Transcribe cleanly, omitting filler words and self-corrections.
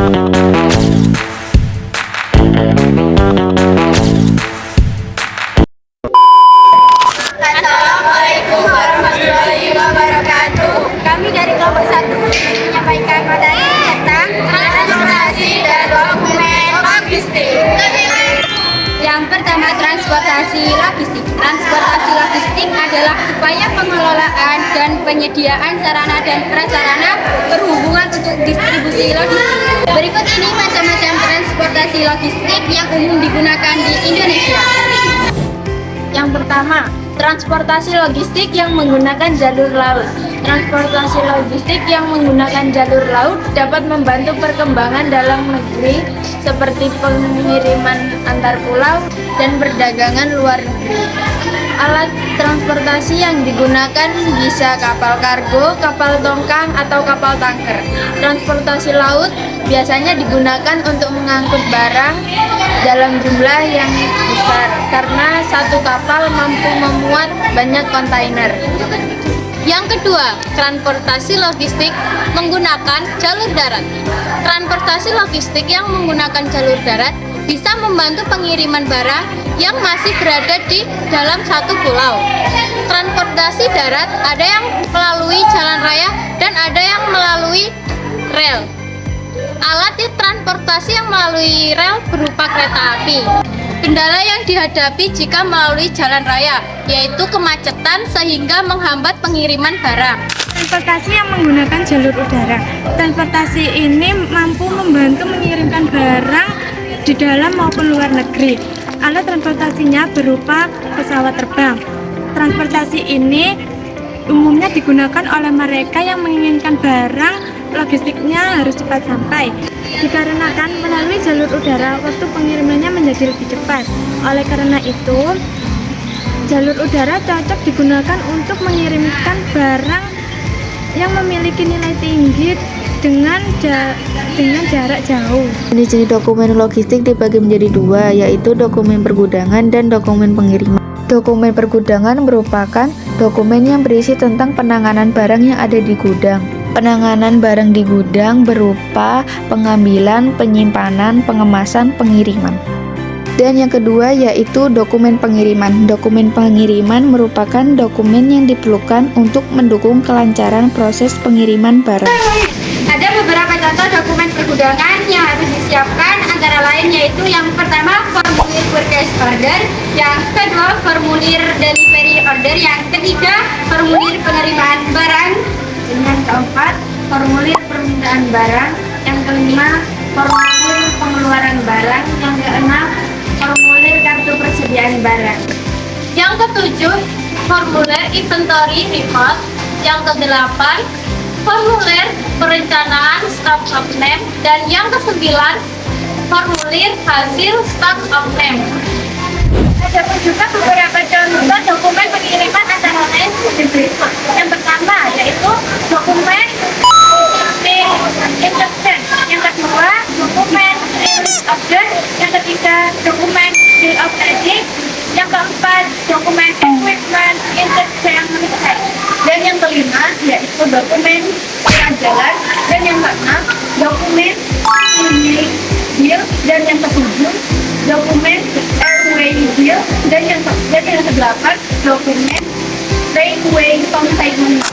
Assalamualaikum warahmatullahi wabarakatuh. Kami dari kelompok 1 menyampaikan materi tentang transportasi dan dokumen logistik. Yang pertama, transportasi logistik. Transportasi logistik adalah upaya pengelolaan dan penyediaan sarana dan prasarana berhubungan untuk distribusi logistik. Berikut ini macam-macam transportasi logistik yang umum digunakan di Indonesia. Yang pertama, transportasi logistik yang menggunakan jalur laut. Transportasi logistik yang menggunakan jalur laut dapat membantu perkembangan dalam negeri seperti pengiriman antar pulau dan perdagangan luar negeri. Alat transportasi yang digunakan bisa kapal kargo, kapal tongkang, atau kapal tanker. Transportasi laut biasanya digunakan untuk mengangkut barang dalam jumlah yang besar karena satu kapal mampu memuat banyak kontainer. Yang kedua, transportasi logistik menggunakan jalur darat. Transportasi logistik yang menggunakan jalur darat bisa membantu pengiriman barang yang masih berada di dalam satu pulau. Transportasi darat ada yang melalui jalan raya dan ada yang melalui rel. Alat transportasi yang melalui rel berupa kereta api. Kendala yang dihadapi jika melalui jalan raya, yaitu kemacetan sehingga menghambat pengiriman barang. Transportasi yang menggunakan jalur udara. Transportasi ini mampu membantu mengirimkan barang di dalam maupun luar negeri. Alat transportasinya berupa pesawat terbang. Transportasi ini umumnya digunakan oleh mereka yang menginginkan barang logistiknya harus cepat sampai. Dikarenakan melalui jalur udara, waktu pengirimannya menjadi lebih cepat. Oleh karena itu, jalur udara cocok digunakan untuk mengirimkan barang yang memiliki nilai tinggi dengan jarak jauh. Jenis dokumen logistik dibagi menjadi dua, yaitu dokumen pergudangan dan dokumen pengiriman. Dokumen pergudangan merupakan dokumen yang berisi tentang penanganan barang yang ada di gudang. Penanganan barang di gudang berupa pengambilan, penyimpanan, pengemasan, pengiriman. Dan yang kedua yaitu dokumen pengiriman. Dokumen pengiriman merupakan dokumen yang diperlukan untuk mendukung kelancaran proses pengiriman barang. Ada beberapa contoh dokumen pergudangan yang harus disiapkan, antara lain yaitu yang pertama formulir purchase order, yang kedua formulir delivery order, yang ketiga formulir penerimaan barang, yang keempat formulir permintaan barang, yang kelima formulir pengeluaran barang, yang keenam formulir kartu persediaan barang, Yang ketujuh, formulir inventory report. Yang kedelapan, formulir perencanaan stock of name. Dan yang kesembilan, formulir hasil stock of name. Ada pun juga beberapa contoh dokumen pengiriman antara lain seperti berikut. Yang pertama yaitu dokumen instruction, yang kedua dokumen release order, yang ketiga dokumen bill of lading, yang keempat dokumen equipment interchange receipt, dan yang kelima yaitu dokumen surat jalan, dan yang keenam dokumen cleaning bill, dan yang ketujuh dokumen airway bill, dan yang kedelapan dokumen railway containment.